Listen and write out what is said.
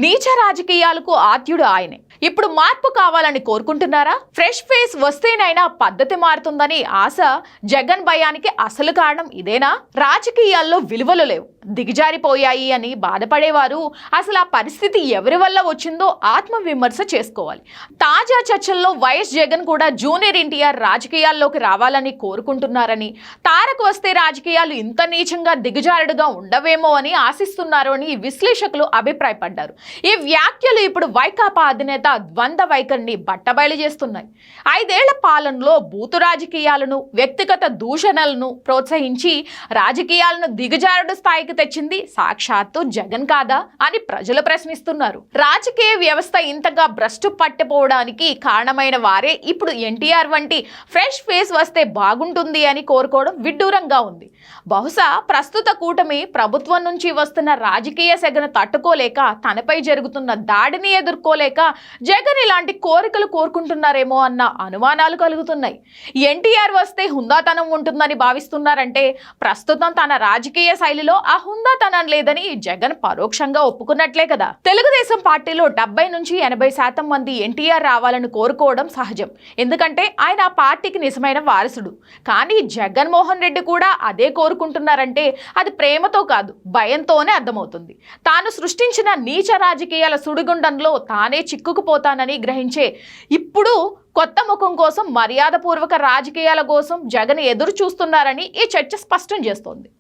నీచ రాజకీయాలకు ఆద్యుడు ఆయనే. ఇప్పుడు మార్పు కావాలని కోరుకుంటున్నారా? ఫ్రెష్ ఫేస్ వస్తేనైనా పద్ధతి మారుతుందని ఆశ జగన్ భయానికి అసలు కారణం ఇదేనా? రాజకీయాల్లో విలువలు లేవు, దిగజారిపోయాయి అని బాధపడేవారు అసలు ఆ పరిస్థితి ఎవరి వల్ల వచ్చిందో ఆత్మవిమర్శ చేసుకోవాలి. తాజా చర్చల్లో వైఎస్ జగన్ కూడా జూనియర్ ఎన్టీఆర్ రాజకీయాల్లోకి రావాలని కోరుకుంటున్నారని, తారక్ వస్తే రాజకీయాలు ఇంత నీచంగా దిగజారుడుగా ఉండవేమో అని ఆశిస్తున్నారు అని విశ్లేషకులు అభిప్రాయపడ్డారు. ఈ వ్యాఖ్యలు ఇప్పుడు వైకాపా అధినేత ద్వంద్వ వైఖరిని బట్టబయలు చేస్తున్నాయి. 5 ఏళ్ల పాలనలో బూతు రాజకీయాలను, వ్యక్తిగత దూషణలను ప్రోత్సహించి రాజకీయాలను దిగజారుడు స్థాయికి తెచ్చింది సాక్షాత్తు జగన్ కాదా అని ప్రజలు ప్రశ్నిస్తున్నారు. రాజకీయ వ్యవస్థ ఇంతగా భ్రష్టు పట్టిపోవడానికి కారణమైన వారే ఇప్పుడు ఎన్టీఆర్ వంటి ఫ్రెష్ ఫేస్ వస్తే బాగుంటుంది అని కోరుకోవడం విడ్డూరంగా ఉంది. బహుశా ప్రస్తుత కూటమి ప్రభుత్వం నుంచి వస్తున్న రాజకీయ సెగను తట్టుకోలేక, తనపై జరుగుతున్న దాడిని ఎదుర్కోలేక జగన్ ఇలాంటి కోరికలు కోరుకుంటున్నారేమో అన్న అనుమానాలు కలుగుతున్నాయి. ఎన్టీఆర్ వస్తే హుందాతనం ఉంటుందని భావిస్తున్నారంటే ప్రస్తుతం తన రాజకీయ శైలిలో ఆ హుందాతనం లేదని జగన్ పరోక్షంగా ఒప్పుకున్నట్లే కదా. తెలుగుదేశం పార్టీలో 70 నుంచి 80% మంది ఎన్టీఆర్ రావాలని కోరుకోవడం సహజం, ఎందుకంటే ఆయన ఆ పార్టీకి నిజమైన వారసుడు. కానీ జగన్మోహన్ రెడ్డి కూడా అదే కోరుకుంటున్నారంటే అది ప్రేమతో కాదు, భయంతోనే అర్థమవుతుంది. తాను సృష్టించిన నీచ రాజకీయాల సుడిగుండంలో తానే చిక్కుకుపోతానని గ్రహించే ఇప్పుడు కొత్త ముఖం కోసం, మర్యాదపూర్వక రాజకీయాల కోసం జగన్ ఎదురు చూస్తున్నారని ఈ చర్చ స్పష్టం చేస్తోంది.